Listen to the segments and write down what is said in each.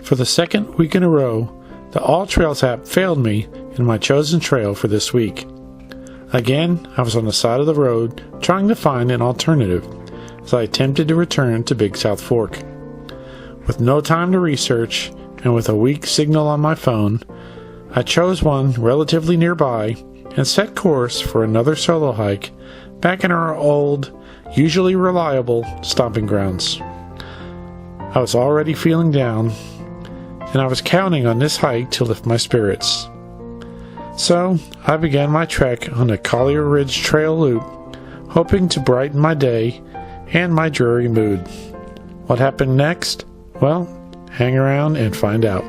For the second week in a row, the All Trails app failed me in my chosen trail for this week. Again, I was on the side of the road trying to find an alternative as I attempted to return to Big South Fork. With no time to research and with a weak signal on my phone, I chose one relatively nearby and set course for another solo hike back in our old, usually reliable stomping grounds. I was already feeling down, and I was counting on this hike to lift my spirits. So, I began my trek on the Collier Ridge Trail Loop, hoping to brighten my day and my dreary mood. What happened next? Well, hang around and find out.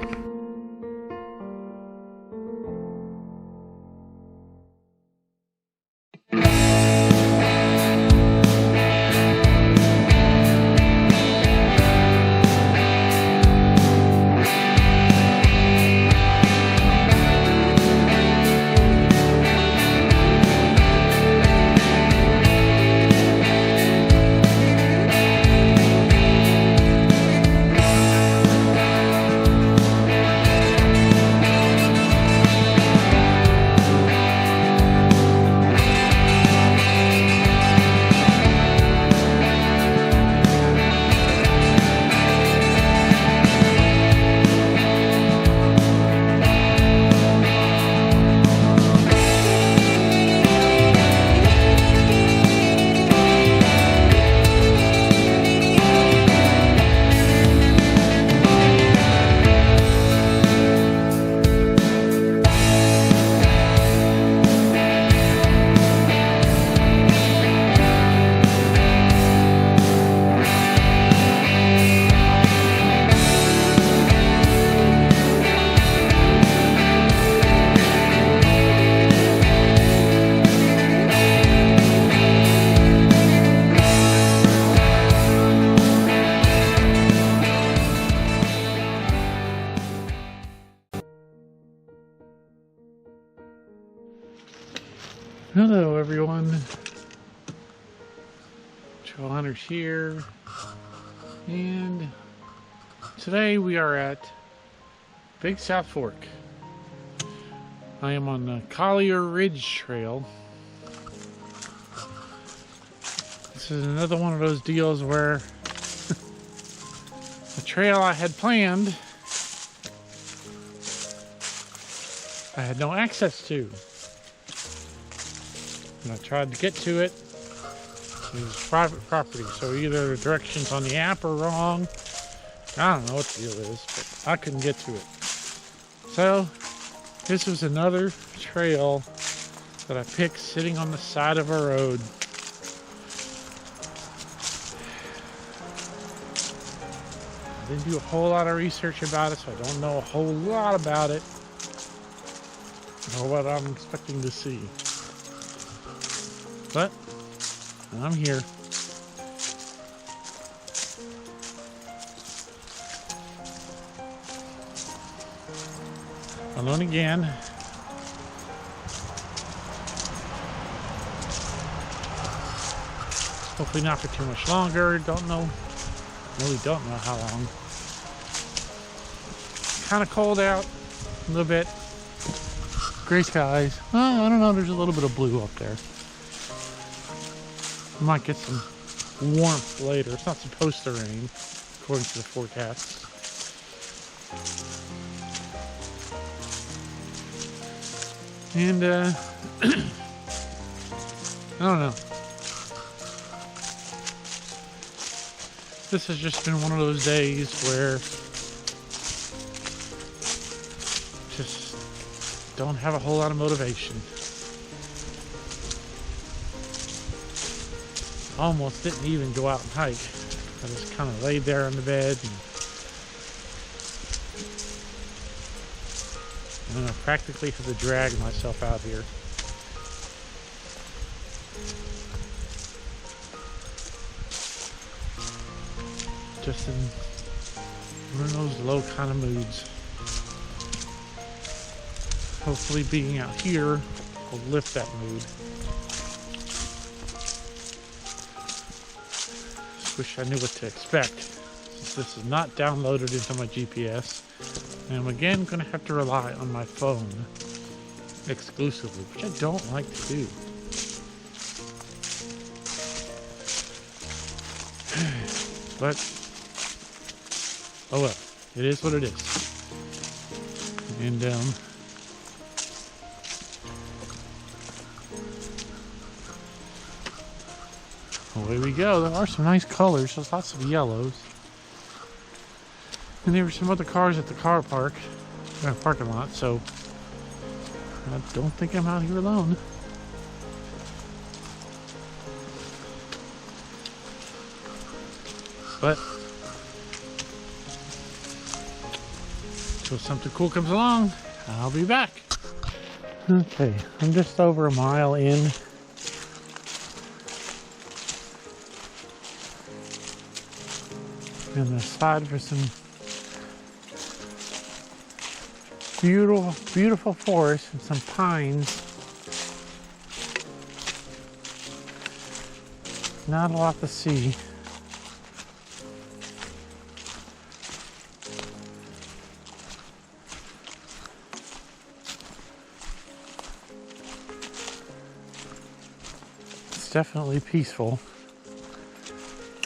Hello everyone, Trail Hunters here, and today we are at Big South Fork. I am on the Collier Ridge Trail. This is another one of those deals where the trail I had planned I had no access to. And I tried to get to it. It was private property, so either the directions on the app are wrong. I don't know what the deal is, but I couldn't get to it. So, this was another trail that I picked sitting on the side of a road. I didn't do a whole lot of research about it, so I don't know a whole lot about it, or what I'm expecting to see. But I'm here. Alone again. Hopefully not for too much longer. Don't know. Really don't know how long. Kind of cold out. A little bit. Gray skies. Oh, I don't know. There's a little bit of blue up there. We might get some warmth later. It's not supposed to rain, according to the forecast. And, I don't know. This has just been one of those days where just don't have a whole lot of motivation. Almost didn't even go out and hike. I just kind of laid there on the bed and I practically had to drag myself out here. Just in one of those low kind of moods. Hopefully being out here will lift that mood. Wish I knew what to expect. since this is not downloaded into my GPS. And I'm again going to have to rely on my phone exclusively, which I don't like to do. But, oh well, it is what it is. And, away we go. There are some nice colors. There's lots of yellows. And there were some other cars at the car park, parking lot, so I don't think I'm out here alone. But until something cool comes along, I'll be back. Okay, I'm just over a mile in. And aside for some beautiful forest and some pines, not a lot to see. It's definitely peaceful.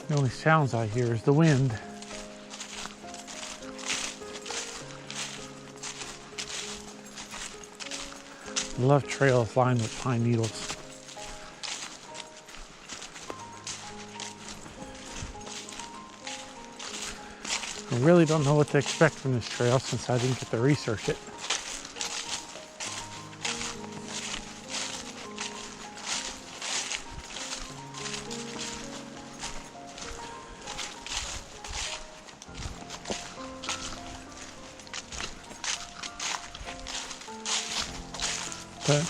The only sounds I hear is the wind. I love trails lined with pine needles. I really don't know what to expect from this trail since I didn't get to research it. But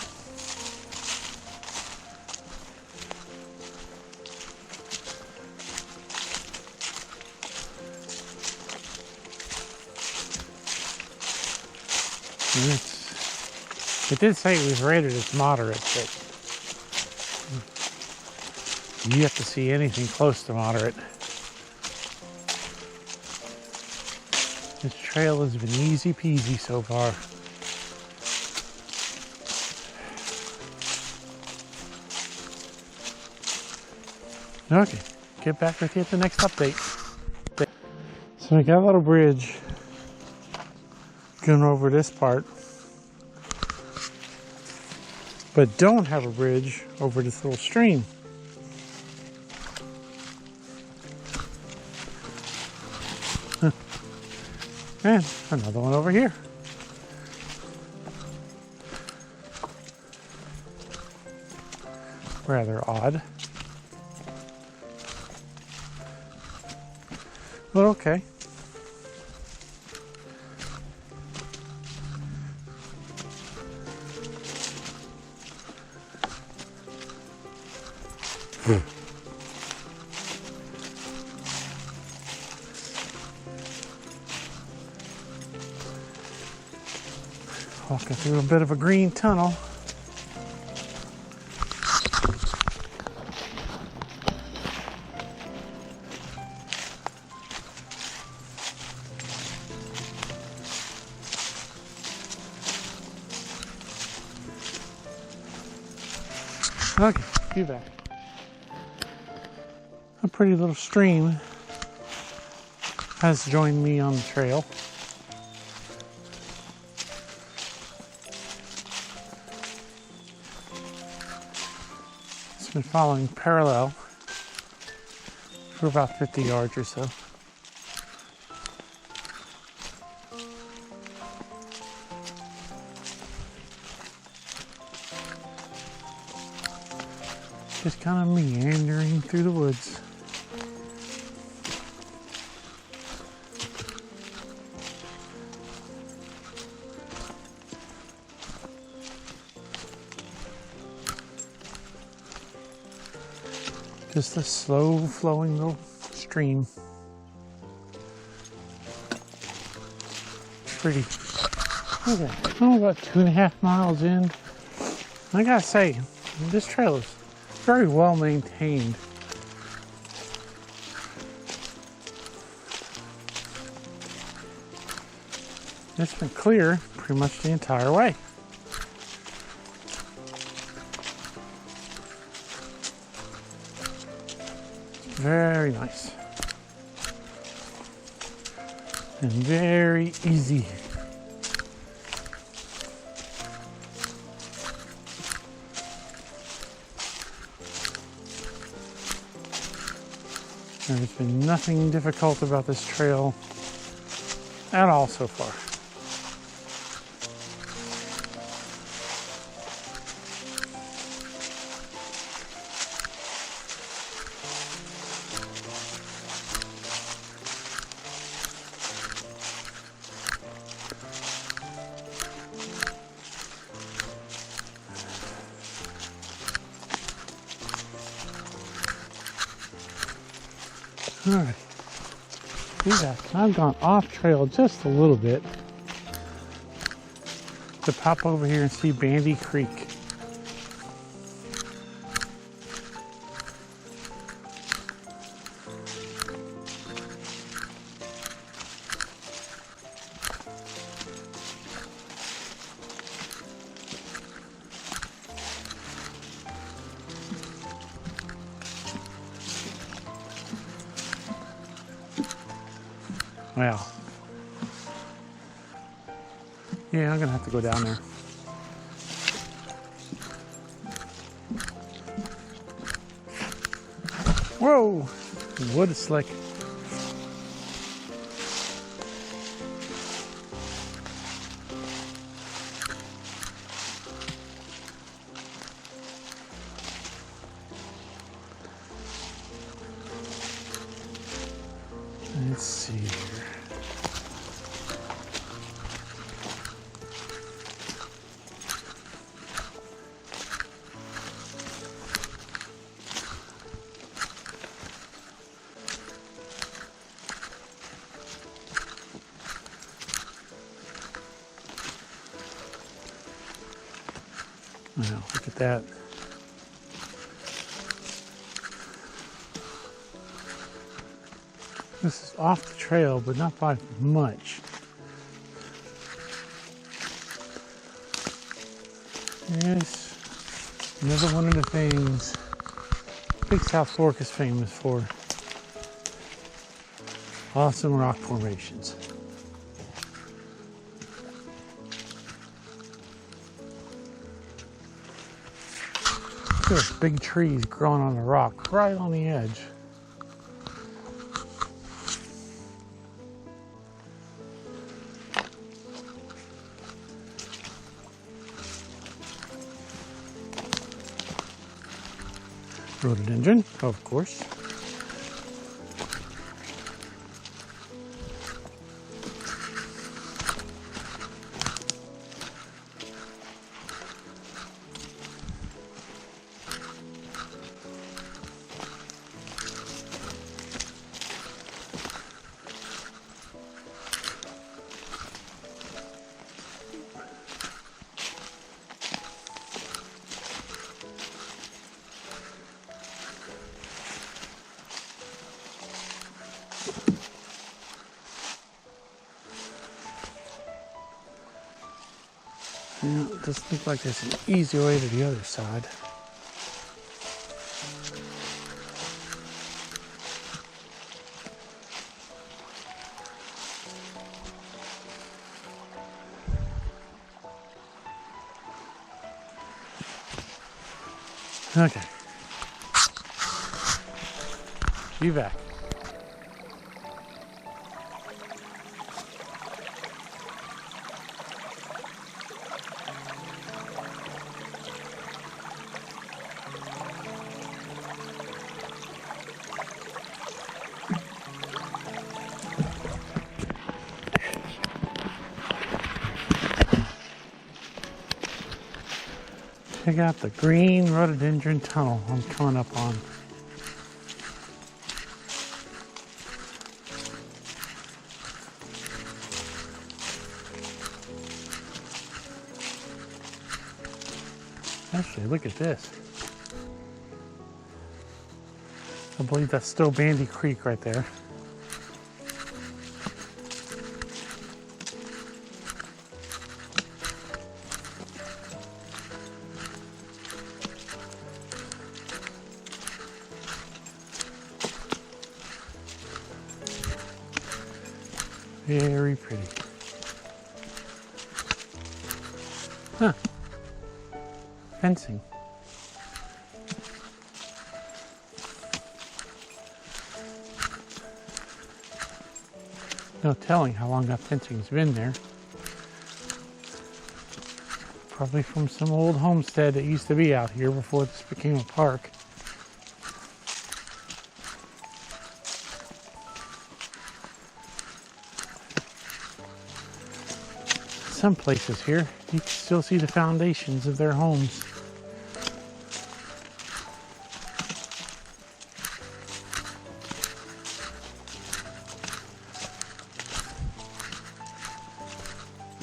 it did say it was rated as moderate, but you have to see anything close to moderate. This trail has been easy peasy so far. Okay, get back with you at the next update. So we got a little bridge going over this part, but don't have a bridge over this little stream. And another one over here. Rather odd. But okay. Walking through a bit of a green tunnel. Okay, be back. A pretty little stream has joined me on the trail. It's been following parallel for about 50 yards or so. Just kind of meandering through the woods. Just a slow flowing little stream. Pretty. Okay, I'm about 2.5 miles in. I gotta say, this trail is very well maintained. It's been clear pretty much the entire way. Very nice. And very easy. There's been nothing difficult about this trail at all so far. Alright, see that? I've gone off trail just a little bit to pop over here and see Bandy Creek. Well, yeah, I'm gonna have to go down there. Whoa, wood is slick. Let's see here. Wow, look at that. This is off the trail, but not by much. Yes, another one of the things Big South Fork is famous for. Awesome rock formations. There's big trees growing on the rock right on the edge. Rhododendron, of course. Yeah, it doesn't look like there's an easy way to the other side. Okay. Be back. Check out the green rhododendron tunnel I'm coming up on. Actually, look at this. I believe that's still Bandy Creek right there. Very pretty. Huh. Fencing. No telling how long that fencing's been there. Probably from some old homestead that used to be out here before this became a park. Some places here, you can still see the foundations of their homes.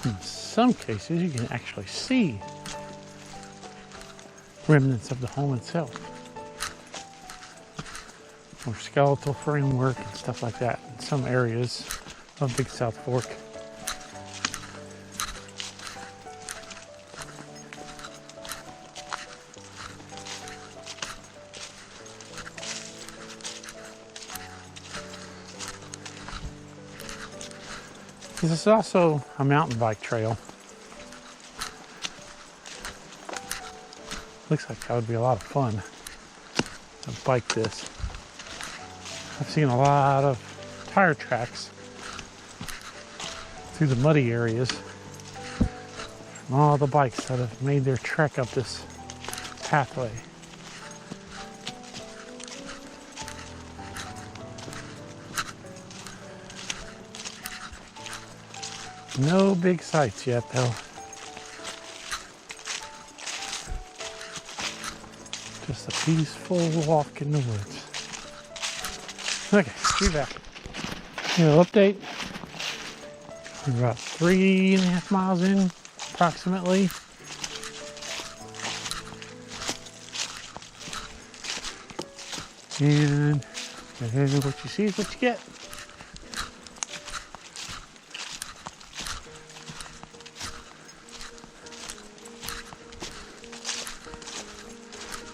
In some cases, you can actually see remnants of the home itself, or skeletal framework and stuff like that in some areas of Big South Fork. This is also a mountain bike trail. Looks like that would be a lot of fun to bike this. I've seen a lot of tire tracks through the muddy areas from all the bikes that have made their trek up this pathway. No big sights yet, though. Just a peaceful walk in the woods. Okay, be back. Little update. We're about 3.5 miles in, approximately. And what you see is what you get.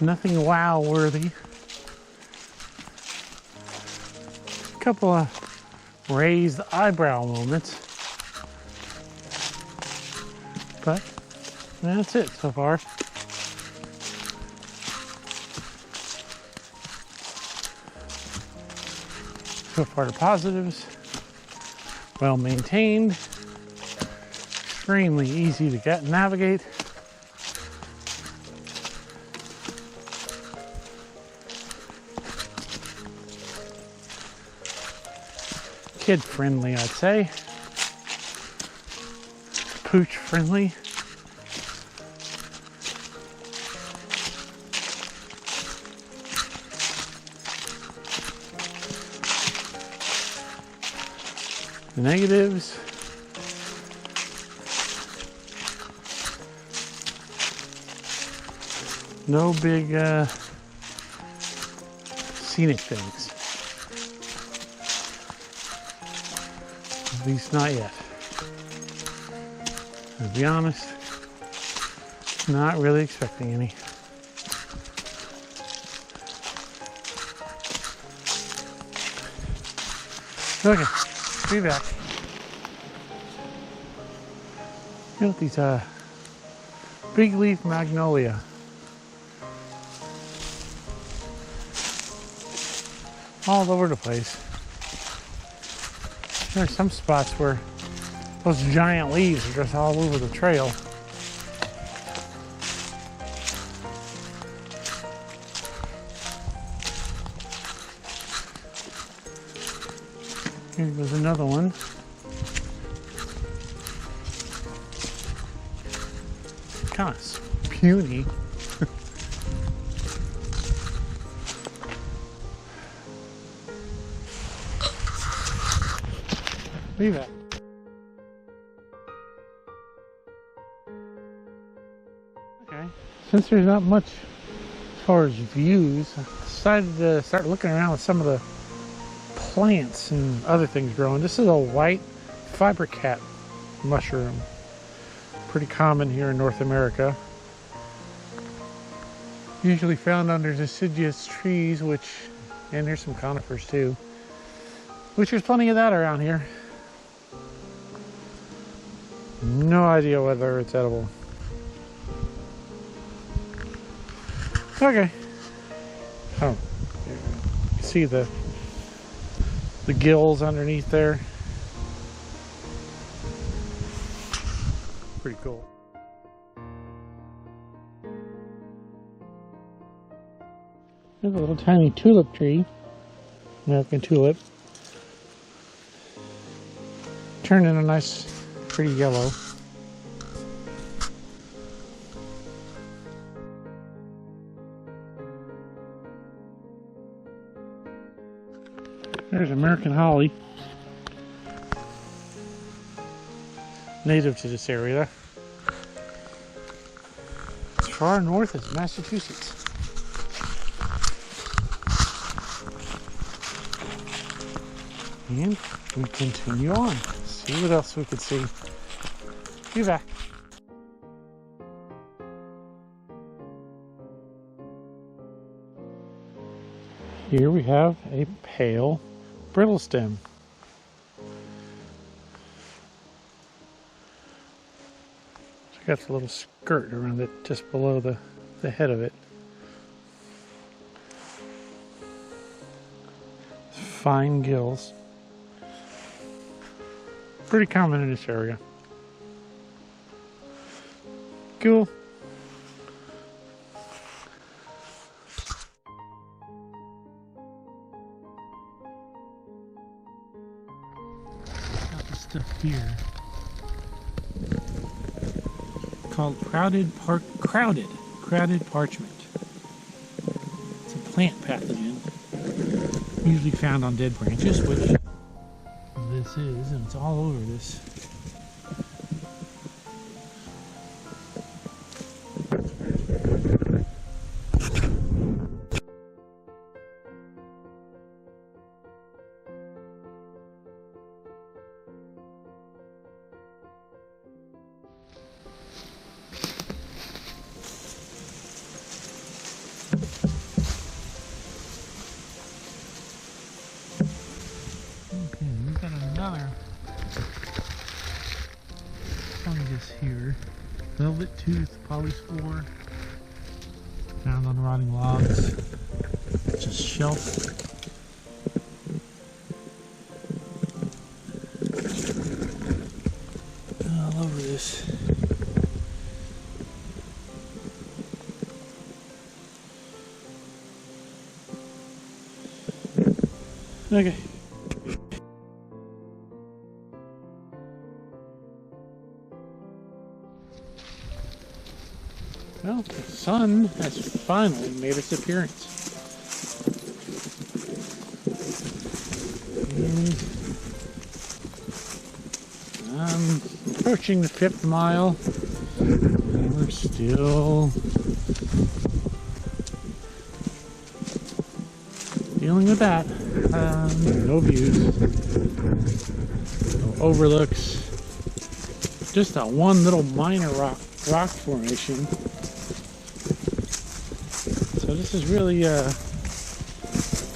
Nothing wow worthy. A couple of raised eyebrow moments. But that's it so far. So far the positives. Well maintained. Extremely easy to get and navigate. Kid friendly, I'd say. Pooch friendly. The negatives. No big scenic things. At least not yet. To be honest, not really expecting any. Okay, be back. You know these big leaf magnolia. All over the place. There are some spots where those giant leaves are just all over the trail. Here goes another one. Kind of puny. Leave it. Okay. Since there's not much as far as views, I decided to start looking around with some of the plants and other things growing. This is a white fibercat mushroom. Pretty common here in North America. Usually found under deciduous trees, and there's some conifers too. Which there's plenty of that around here. No idea whether it's edible. Okay. Oh, you see the gills underneath there? Pretty cool. There's a little tiny tulip tree, American tulip, turned in a nice, pretty yellow. There's American holly, native to this area. As far north as Massachusetts. And we continue on. See what else we could see. Be back. Here we have a pale brittle stem. It's got a little skirt around it just below the head of it. Fine gills. Pretty common in this area. Cool. Got this stuff here called crowded parchment. It's a plant pathogen, usually found on dead branches, which this is, and it's all over this. Okay, we've got another fungus here. Velvet tooth polyspore, found on rotting logs. Just shelf. All over this. Okay. Well, the sun has finally made its appearance. And I'm approaching the 5th mile, and we're still dealing with that. No views, no overlooks, just a one little minor rock formation. So this is really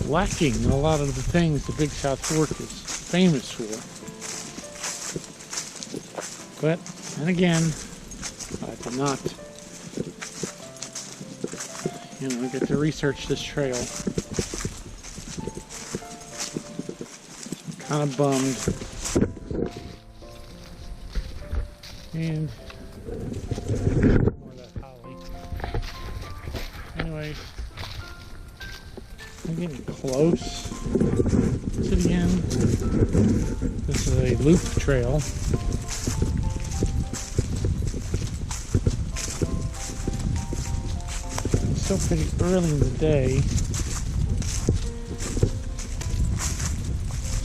lacking in a lot of the things the Big South Fork is famous for. But, and again, I did not, get to research this trail. Kind of bummed. And more of that holly. Anyways, I'm getting close to the end. This is a loop trail. It's still pretty early in the day.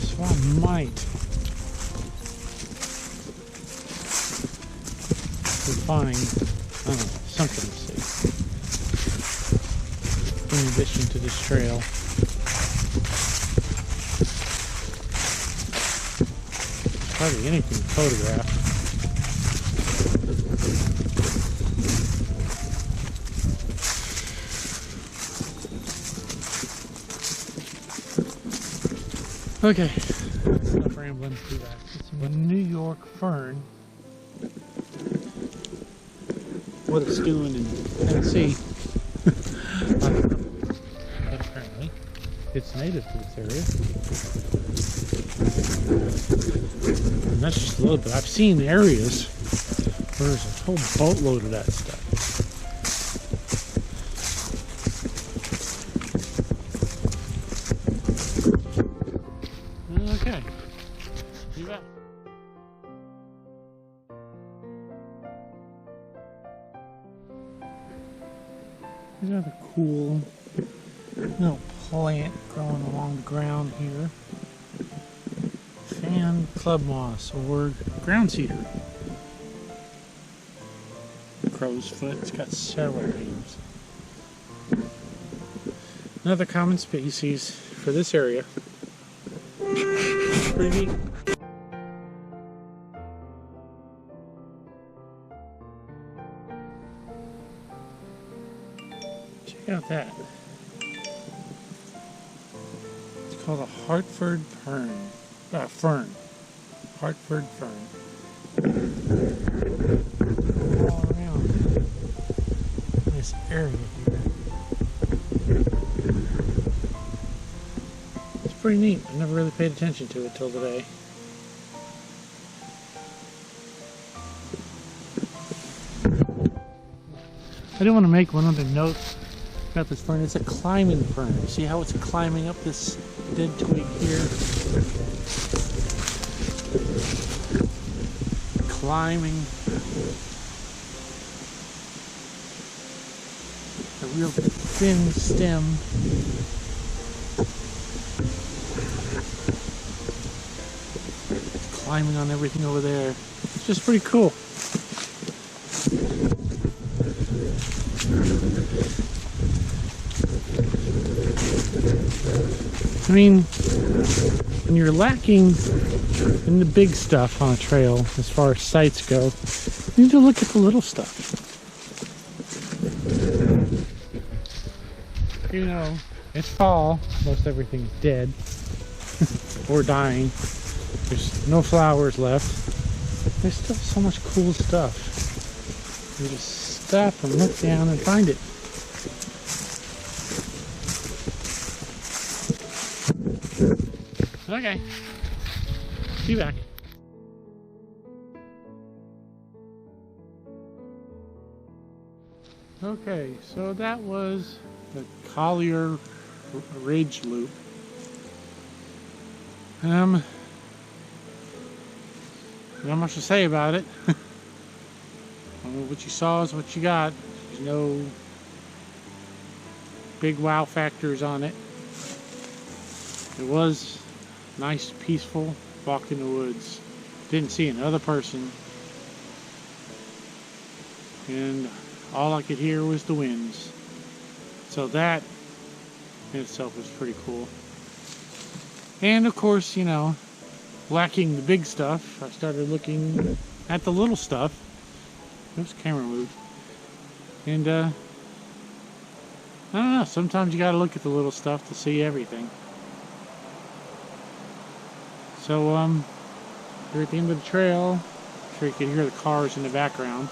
So I might find, I don't know, something to see in addition to this trail. Hardly anything to photograph. Okay, that's enough rambling. Do that. It's a New York fern. what it's doing in Tennessee. But apparently it's native to this area. And that's just a little bit. I've seen areas where there's a whole boatload of that stuff. Okay, be back. There's another cool little plant growing along the ground here. Fan club moss or ground cedar. Crow's foot. It's got several names. Another common species for this area. Pretty neat. Check out that. It's called a Hartford fern. Hartford fern. All around this area here. It's pretty neat. I never really paid attention to it till today. I do want to make one other note about this fern. It's a climbing fern. You see how it's climbing up this dead twig here? Climbing. A real thin stem. Climbing on everything over there. It's just pretty cool. I mean, when you're lacking in the big stuff on a trail, as far as sights go, you need to look at the little stuff. You know, it's fall, most everything's dead or dying. There's no flowers left. There's still so much cool stuff. You just stop and look down and find it. Okay, be back. Okay, so that was the Collier Ridge Loop. Not much to say about it. What you saw is what you got. There's no big wow factors on it. It was nice, peaceful walk in the woods. Didn't see another person. And all I could hear was the winds. So that in itself was pretty cool. And of course, you know, lacking the big stuff, I started looking at the little stuff. Oops, camera moved. And I don't know, sometimes you gotta look at the little stuff to see everything. So we're at the end of the trail. I'm sure you can hear the cars in the background.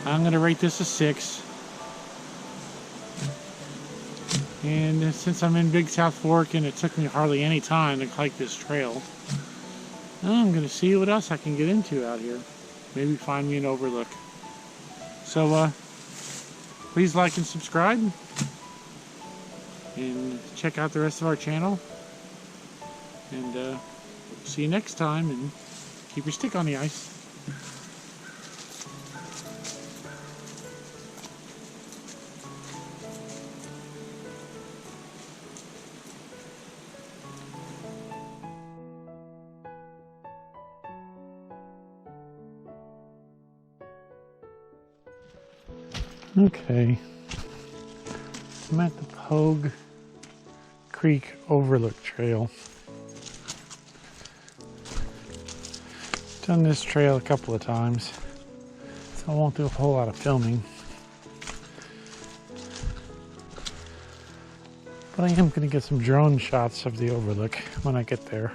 I'm gonna rate this a 6. And since I'm in Big South Fork and it took me hardly any time to hike this trail, I'm gonna see what else I can get into out here. Maybe find me an overlook. So please like and subscribe, and check out the rest of our channel. And see you next time, and keep your stick on the ice. Okay, I'm at the Pogue Creek Overlook Trail. Done this trail a couple of times, so I won't do a whole lot of filming. But I am going to get some drone shots of the overlook when I get there.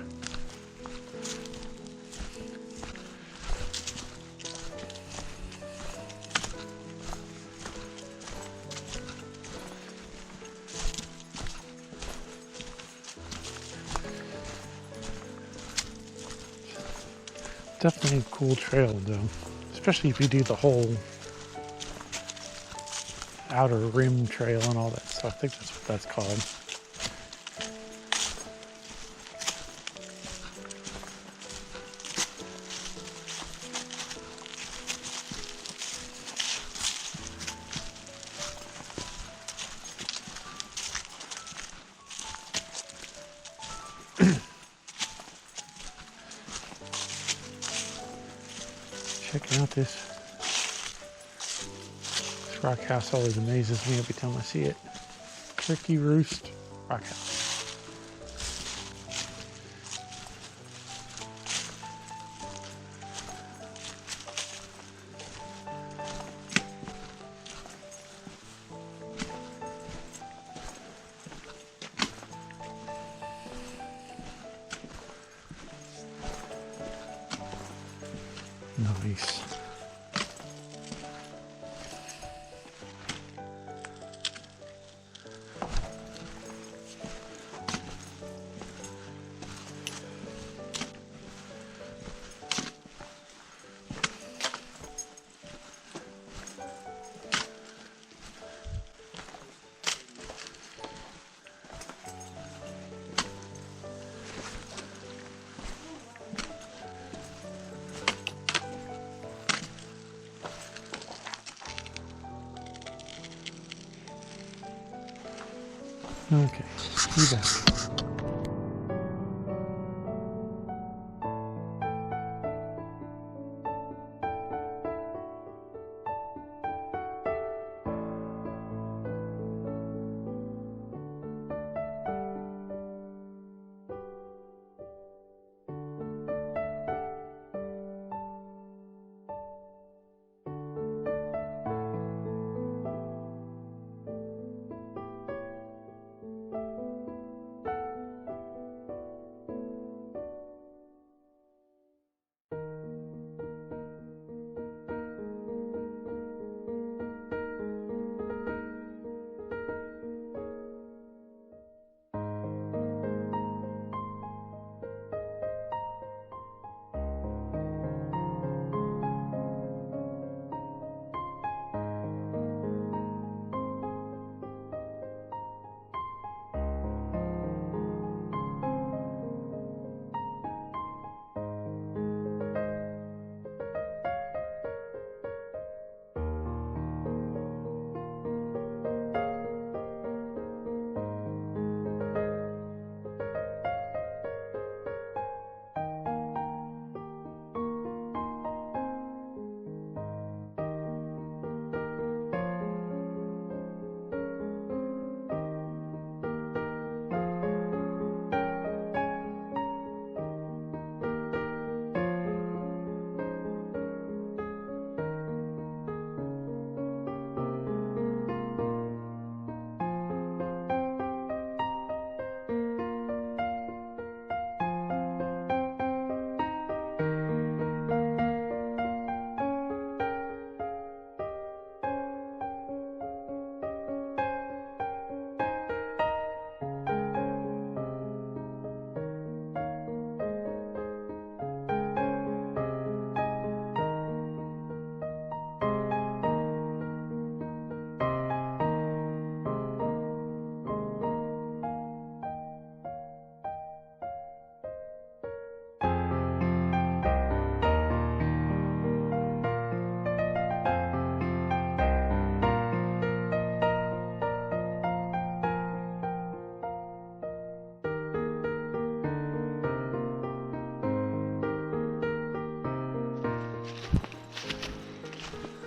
Definitely a cool trail though, especially if you do the whole outer rim trail and all that stuff. I think that's what that's called. Checking out this rock house always amazes me every time I see it. Turkey Roost Rock House. Nice. Okay, be back.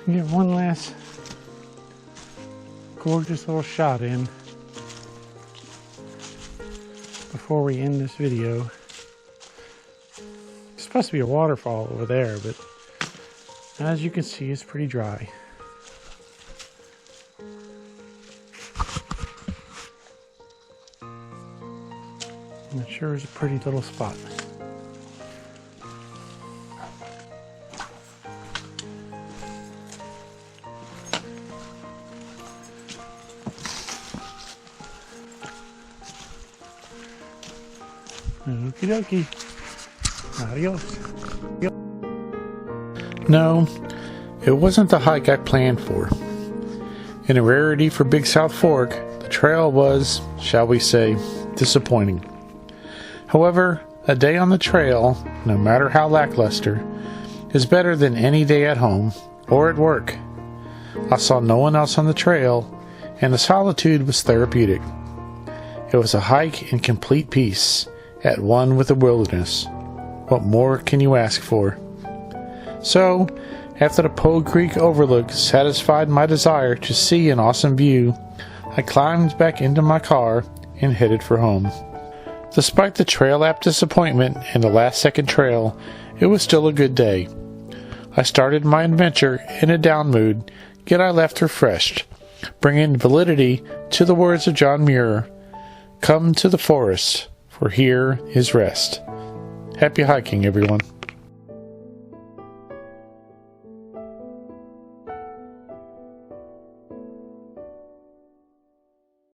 Get one last gorgeous little shot in before we end this video. It's supposed to be a waterfall over there, but as you can see, it's pretty dry. And it sure is a pretty little spot. Okie dokie. Adios. No, it wasn't the hike I planned for. In a rarity for Big South Fork, the trail was, shall we say, disappointing. However, a day on the trail, no matter how lackluster, is better than any day at home or at work. I saw no one else on the trail, and the solitude was therapeutic. It was a hike in complete peace, at one with the wilderness. What more can you ask for? So, after the Poe Creek overlook satisfied my desire to see an awesome view, I climbed back into my car and headed for home. Despite the trail app disappointment and the last-second trail, it was still a good day. I started my adventure in a down mood, yet I left refreshed, bringing validity to the words of John Muir, "Come to the forest, for here is rest." Happy hiking, everyone.